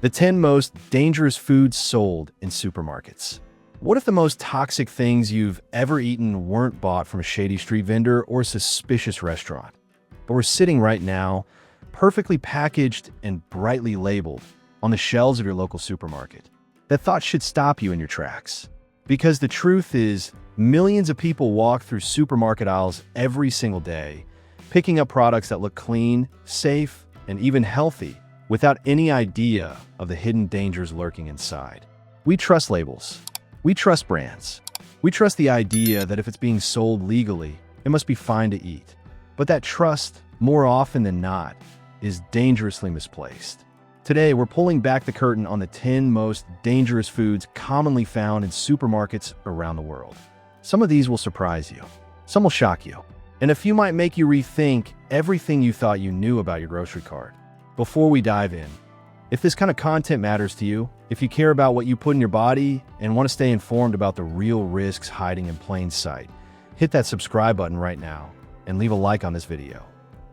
The 10 most dangerous foods sold in supermarkets. What if the most toxic things you've ever eaten weren't bought from a shady street vendor or a suspicious restaurant, but were sitting right now, perfectly packaged and brightly labeled, on the shelves of your local supermarket? That thought should stop you in your tracks. Because the truth is, millions of people walk through supermarket aisles every single day, picking up products that look clean, safe, and even healthy, without any idea of the hidden dangers lurking inside. We trust labels. We trust brands. We trust the idea that if it's being sold legally, it must be fine to eat. But that trust, more often than not, is dangerously misplaced. Today, we're pulling back the curtain on the 10 most dangerous foods commonly found in supermarkets around the world. Some of these will surprise you. Some will shock you. And a few might make you rethink everything you thought you knew about your grocery cart. Before we dive in, if this kind of content matters to you, if you care about what you put in your body and want to stay informed about the real risks hiding in plain sight, hit that subscribe button right now and leave a like on this video.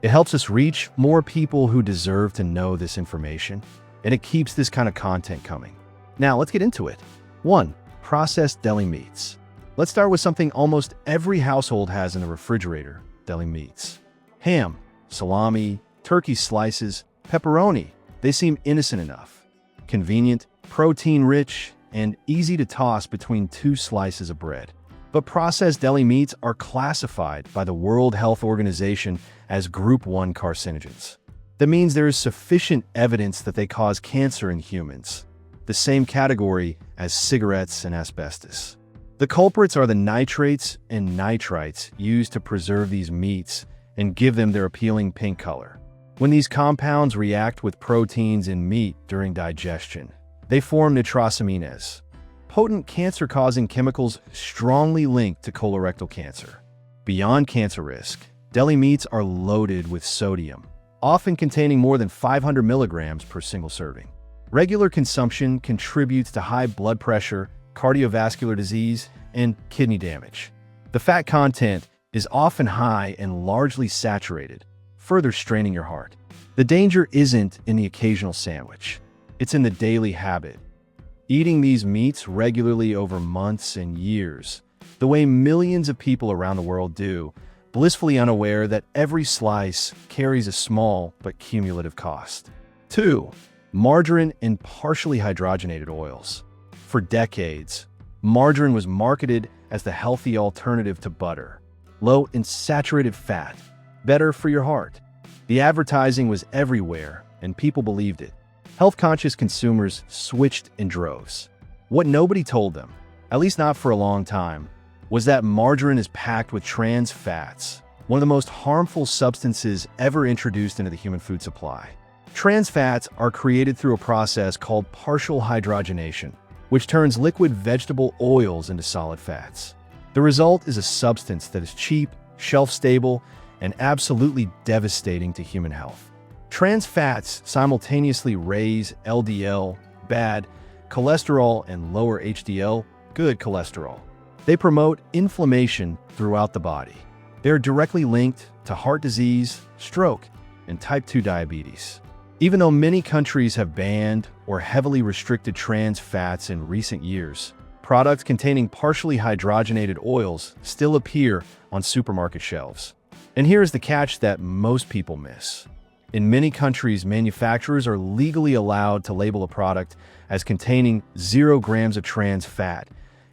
It helps us reach more people who deserve to know this information, and it keeps this kind of content coming. Now, let's get into it. 1. Processed deli meats. Let's start with something almost every household has in the refrigerator: deli meats. Ham, salami, turkey slices, pepperoni. They seem innocent enough. Convenient, protein-rich, and easy to toss between two slices of bread. But processed deli meats are classified by the World Health Organization as Group 1 carcinogens. That means there is sufficient evidence that they cause cancer in humans, the same category as cigarettes and asbestos. The culprits are the nitrates and nitrites used to preserve these meats and give them their appealing pink color. When these compounds react with proteins in meat during digestion, they form nitrosamines, potent cancer-causing chemicals strongly linked to colorectal cancer. Beyond cancer risk, deli meats are loaded with sodium, often containing more than 500 milligrams per single serving. Regular consumption contributes to high blood pressure, cardiovascular disease, and kidney damage. The fat content is often high and largely saturated, further straining your heart. The danger isn't in the occasional sandwich. It's in the daily habit. Eating these meats regularly over months and years, the way millions of people around the world do, blissfully unaware that every slice carries a small but cumulative cost. 2. Margarine and partially hydrogenated oils. For decades, margarine was marketed as the healthy alternative to butter, low in saturated fat, better for your heart. The advertising was everywhere, and people believed it. Health-conscious consumers switched in droves. What nobody told them, at least not for a long time, was that margarine is packed with trans fats, one of the most harmful substances ever introduced into the human food supply. Trans fats are created through a process called partial hydrogenation, which turns liquid vegetable oils into solid fats. The result is a substance that is cheap, shelf-stable, and absolutely devastating to human health. Trans fats simultaneously raise LDL, bad cholesterol, and lower HDL, good cholesterol. They promote inflammation throughout the body. They are directly linked to heart disease, stroke, and type 2 diabetes. Even though many countries have banned or heavily restricted trans fats in recent years, products containing partially hydrogenated oils still appear on supermarket shelves. And here's the catch that most people miss. In many countries, manufacturers are legally allowed to label a product as containing 0 grams of trans fat,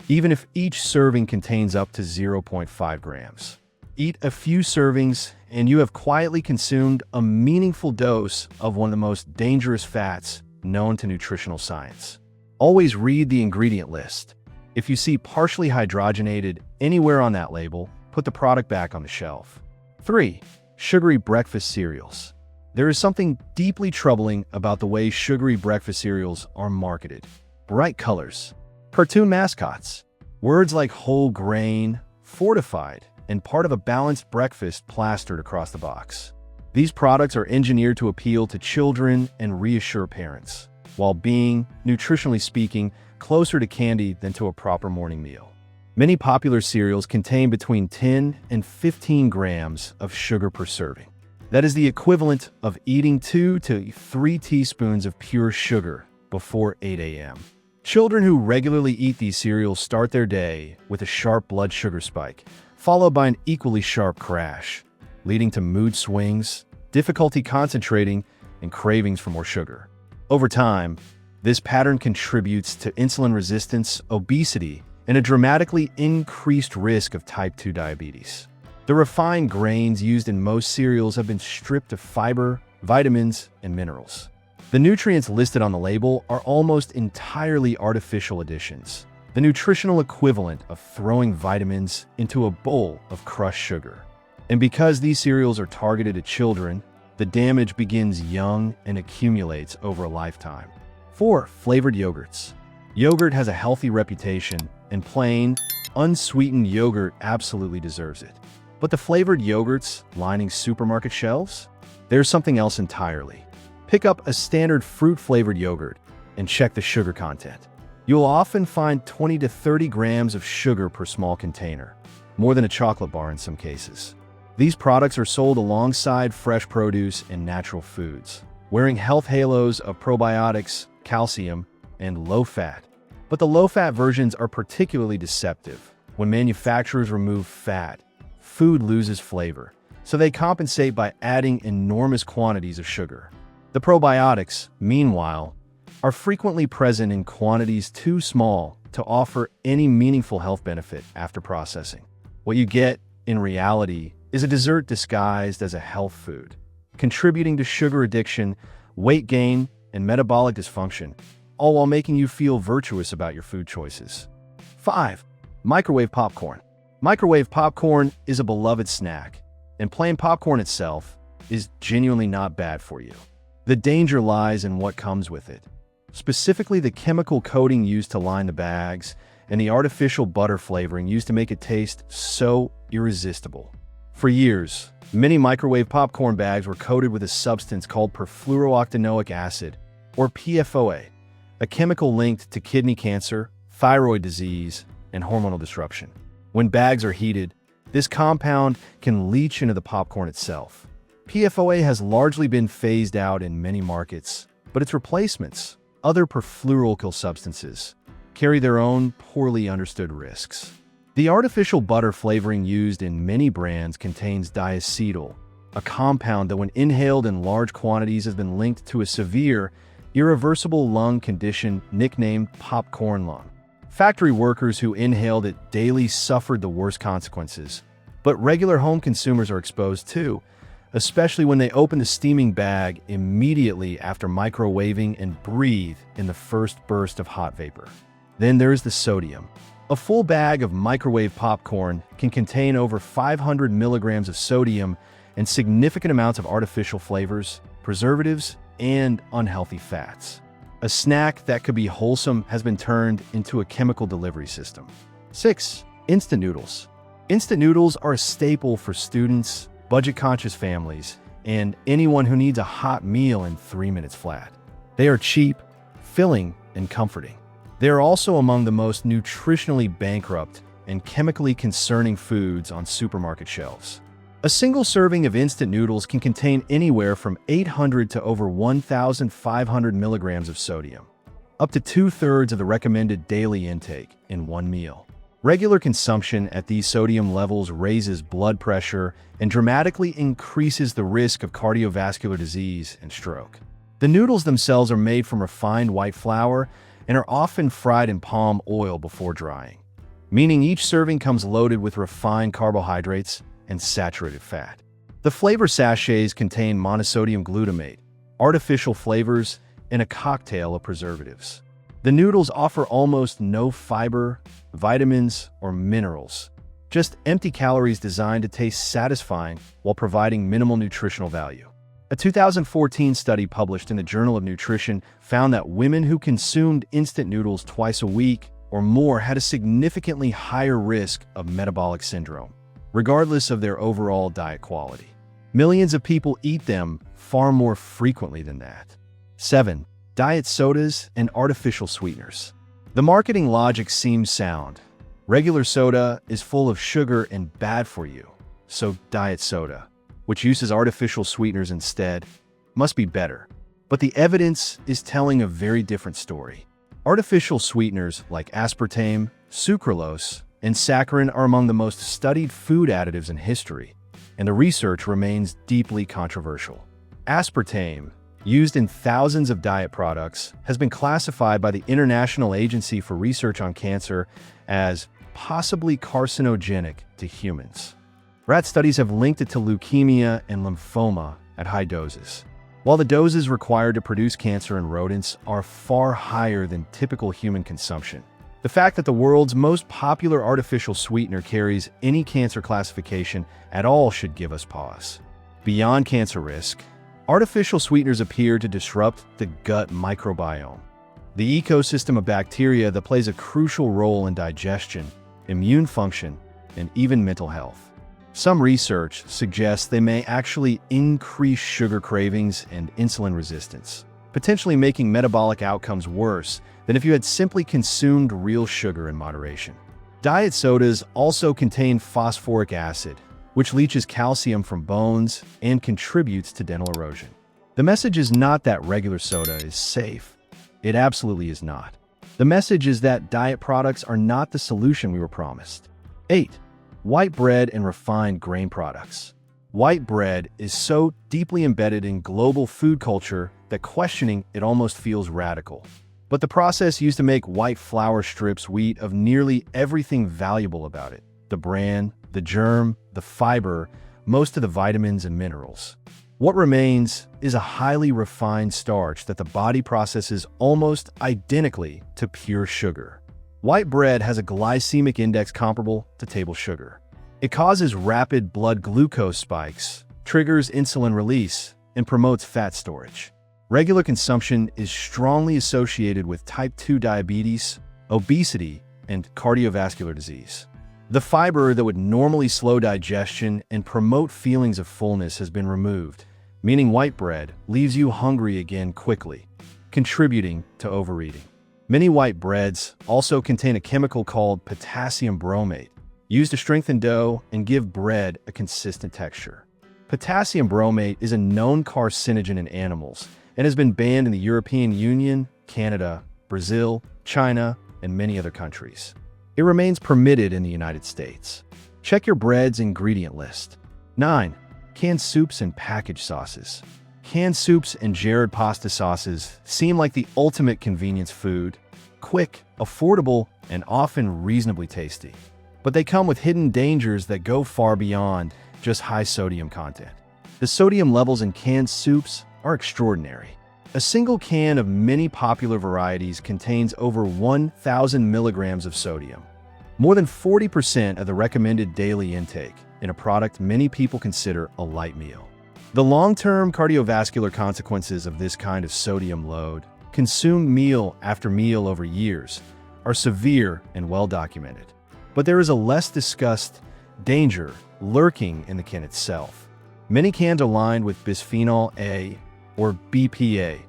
even if each serving contains up to 0.5 grams. Eat a few servings, and you have quietly consumed a meaningful dose of one of the most dangerous fats known to nutritional science. Always read the ingredient list. If you see partially hydrogenated anywhere on that label, put the product back on the shelf. 3. Sugary breakfast cereals. There is something deeply troubling about the way sugary breakfast cereals are marketed. Bright colors, cartoon mascots, words like whole grain, fortified, and part of a balanced breakfast plastered across the box. These products are engineered to appeal to children and reassure parents, while being, nutritionally speaking, closer to candy than to a proper morning meal. Many popular cereals contain between 10 and 15 grams of sugar per serving. That is the equivalent of eating 2 to 3 teaspoons of pure sugar before 8 a.m. Children who regularly eat these cereals start their day with a sharp blood sugar spike, followed by an equally sharp crash, leading to mood swings, difficulty concentrating, and cravings for more sugar. Over time, this pattern contributes to insulin resistance, obesity, and a dramatically increased risk of type 2 diabetes. The refined grains used in most cereals have been stripped of fiber, vitamins, and minerals. The nutrients listed on the label are almost entirely artificial additions, the nutritional equivalent of throwing vitamins into a bowl of crushed sugar. And because these cereals are targeted at children, the damage begins young and accumulates over a lifetime. 4. Flavored yogurts. Yogurt has a healthy reputation, and plain, unsweetened yogurt absolutely deserves it. But the flavored yogurts lining supermarket shelves? There's something else entirely. Pick up a standard fruit-flavored yogurt and check the sugar content. You'll often find 20 to 30 grams of sugar per small container, more than a chocolate bar in some cases. These products are sold alongside fresh produce and natural foods, wearing health halos of probiotics, calcium, and low-fat. But the low-fat versions are particularly deceptive. When manufacturers remove fat, food loses flavor, so they compensate by adding enormous quantities of sugar. The probiotics, meanwhile, are frequently present in quantities too small to offer any meaningful health benefit after processing. What you get, in reality, is a dessert disguised as a health food, contributing to sugar addiction, weight gain, and metabolic dysfunction, all while making you feel virtuous about your food choices. 5. Microwave popcorn. Microwave popcorn is a beloved snack, and plain popcorn itself is genuinely not bad for you. The danger lies in what comes with it, specifically the chemical coating used to line the bags and the artificial butter flavoring used to make it taste so irresistible. For years, many microwave popcorn bags were coated with a substance called perfluorooctanoic acid, or PFOA, a chemical linked to kidney cancer, thyroid disease, and hormonal disruption. When bags are heated, this compound can leach into the popcorn itself. PFOA has largely been phased out in many markets, but its replacements, other perfluoroalkyl substances, carry their own poorly understood risks. The artificial butter flavoring used in many brands contains diacetyl, a compound that when inhaled in large quantities has been linked to a severe, irreversible lung condition nicknamed popcorn lung. Factory workers who inhaled it daily suffered the worst consequences, but regular home consumers are exposed too, especially when they open the steaming bag immediately after microwaving and breathe in the first burst of hot vapor. Then there's the sodium. A full bag of microwave popcorn can contain over 500 milligrams of sodium and significant amounts of artificial flavors, preservatives, and unhealthy fats. A snack that could be wholesome has been turned into a chemical delivery system. 6. Instant noodles. Instant noodles are a staple for students, budget-conscious families, and anyone who needs a hot meal in 3 minutes flat. They are cheap, filling, and comforting. They are also among the most nutritionally bankrupt and chemically concerning foods on supermarket shelves. A single serving of instant noodles can contain anywhere from 800 to over 1,500 milligrams of sodium, up to 2/3 of the recommended daily intake in one meal. Regular consumption at these sodium levels raises blood pressure and dramatically increases the risk of cardiovascular disease and stroke. The noodles themselves are made from refined white flour and are often fried in palm oil before drying, meaning each serving comes loaded with refined carbohydrates and saturated fat. The flavor sachets contain monosodium glutamate, artificial flavors, and a cocktail of preservatives. The noodles offer almost no fiber, vitamins, or minerals, just empty calories designed to taste satisfying while providing minimal nutritional value. A 2014 study published in the Journal of Nutrition found that women who consumed instant noodles twice a week or more had a significantly higher risk of metabolic syndrome, regardless of their overall diet quality. Millions of people eat them far more frequently than that. 7. Diet sodas and artificial sweeteners. The marketing logic seems sound. Regular soda is full of sugar and bad for you, so diet soda, which uses artificial sweeteners instead, must be better. But the evidence is telling a very different story. Artificial sweeteners like aspartame, sucralose, and saccharin are among the most studied food additives in history, and the research remains deeply controversial. Aspartame, used in thousands of diet products, has been classified by the International Agency for Research on Cancer as possibly carcinogenic to humans. Rat studies have linked it to leukemia and lymphoma at high doses. While the doses required to produce cancer in rodents are far higher than typical human consumption, the fact that the world's most popular artificial sweetener carries any cancer classification at all should give us pause. Beyond cancer risk, artificial sweeteners appear to disrupt the gut microbiome, the ecosystem of bacteria that plays a crucial role in digestion, immune function, and even mental health. Some research suggests they may actually increase sugar cravings and insulin resistance, potentially making metabolic outcomes worse than if you had simply consumed real sugar in moderation. Diet sodas also contain phosphoric acid, which leaches calcium from bones and contributes to dental erosion. The message is not that regular soda is safe. It absolutely is not. The message is that diet products are not the solution we were promised. 8. White bread and refined grain products. White bread is so deeply embedded in global food culture that questioning it almost feels radical. But the process used to make white flour strips wheat of nearly everything valuable about it: the bran, the germ, the fiber, most of the vitamins and minerals. What remains is a highly refined starch that the body processes almost identically to pure sugar. White bread has a glycemic index comparable to table sugar. It causes rapid blood glucose spikes, triggers insulin release, and promotes fat storage. Regular consumption is strongly associated with type 2 diabetes, obesity, and cardiovascular disease. The fiber that would normally slow digestion and promote feelings of fullness has been removed, meaning white bread leaves you hungry again quickly, contributing to overeating. Many white breads also contain a chemical called potassium bromate, used to strengthen dough and give bread a consistent texture. Potassium bromate is a known carcinogen in animals and has been banned in the European Union, Canada, Brazil, China, and many other countries. It remains permitted in the United States. Check your bread's ingredient list. 9. Canned soups and packaged sauces. Canned soups and jarred pasta sauces seem like the ultimate convenience food: quick, affordable, and often reasonably tasty. But they come with hidden dangers that go far beyond just high sodium content. The sodium levels in canned soups are extraordinary. A single can of many popular varieties contains over 1,000 milligrams of sodium, more than 40% of the recommended daily intake in a product many people consider a light meal. The long-term cardiovascular consequences of this kind of sodium load, consumed meal after meal over years, are severe and well documented. But there is a less discussed danger lurking in the can itself. Many cans are lined with bisphenol A, or BPA,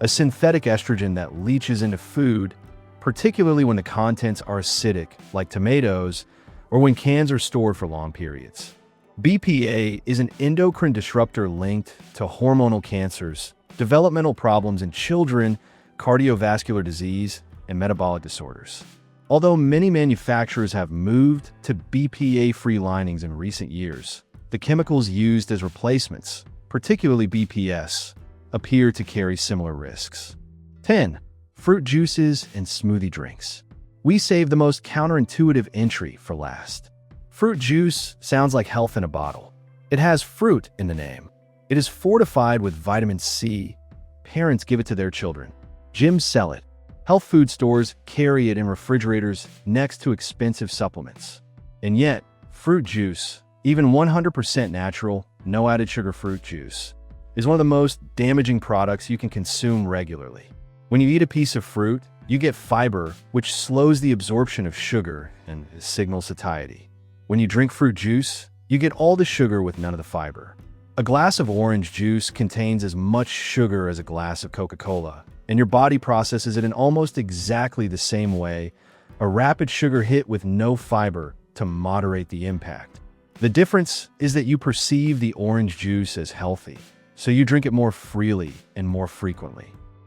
a synthetic estrogen that leaches into food, particularly when the contents are acidic, like tomatoes, or when cans are stored for long periods. BPA is an endocrine disruptor linked to hormonal cancers, developmental problems in children, cardiovascular disease, and metabolic disorders. Although many manufacturers have moved to BPA-free linings in recent years, the chemicals used as replacements, particularly BPS, appear to carry similar risks. 10. Fruit juices and smoothie drinks. We save the most counterintuitive entry for last. Fruit juice sounds like health in a bottle. It has fruit in the name. It is fortified with vitamin C. Parents give it to their children. Gyms sell it. Health food stores carry it in refrigerators next to expensive supplements. And yet, fruit juice, even 100% natural, no added sugar fruit juice, is one of the most damaging products you can consume regularly. When you eat a piece of fruit, you get fiber, which slows the absorption of sugar and signals satiety. When you drink fruit juice, you get all the sugar with none of the fiber. A glass of orange juice contains as much sugar as a glass of Coca-Cola, and your body processes it in almost exactly the same way, a rapid sugar hit with no fiber to moderate the impact. The difference is that you perceive the orange juice as healthy, so you drink it more freely and more frequently.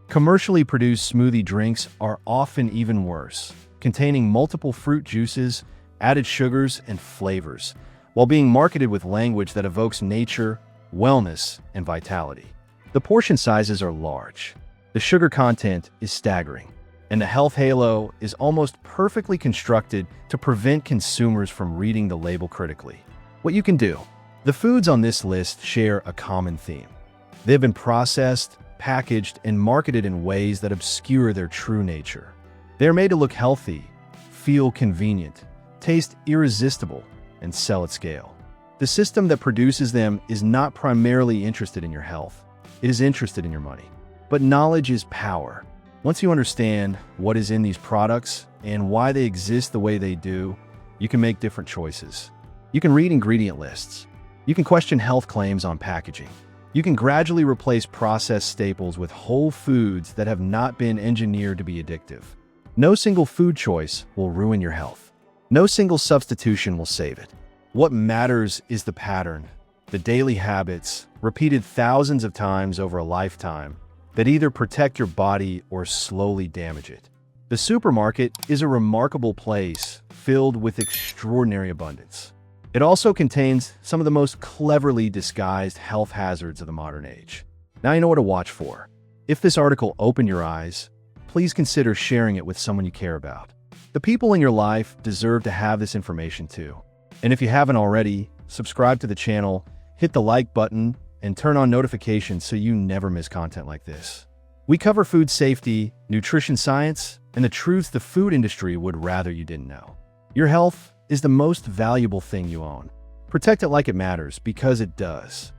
Commercially produced smoothie drinks are often even worse, containing multiple fruit juices, added sugars, and flavors, while being marketed with language that evokes nature, wellness, and vitality. The portion sizes are large, the sugar content is staggering, and the health halo is almost perfectly constructed to prevent consumers from reading the label critically. What you can do. The foods on this list share a common theme. They've been processed, packaged, and marketed in ways that obscure their true nature. They're made to look healthy, feel convenient, taste irresistible, and sell at scale. The system that produces them is not primarily interested in your health. It is interested in your money. But knowledge is power. Once you understand what is in these products and why they exist the way they do, you can make different choices. You can read ingredient lists. You can question health claims on packaging. You can gradually replace processed staples with whole foods that have not been engineered to be addictive. No single food choice will ruin your health. No single substitution will save it. What matters is the pattern, the daily habits, repeated thousands of times over a lifetime, that either protect your body or slowly damage it. The supermarket is a remarkable place filled with extraordinary abundance. It also contains some of the most cleverly disguised health hazards of the modern age. Now you know what to watch for. If this article opened your eyes, please consider sharing it with someone you care about. The people in your life deserve to have this information too. And if you haven't already, subscribe to the channel, hit the like button, and turn on notifications so you never miss content like this. We cover food safety, nutrition science, and the truths the food industry would rather you didn't know. Your health is the most valuable thing you own. Protect it like it matters, because it does.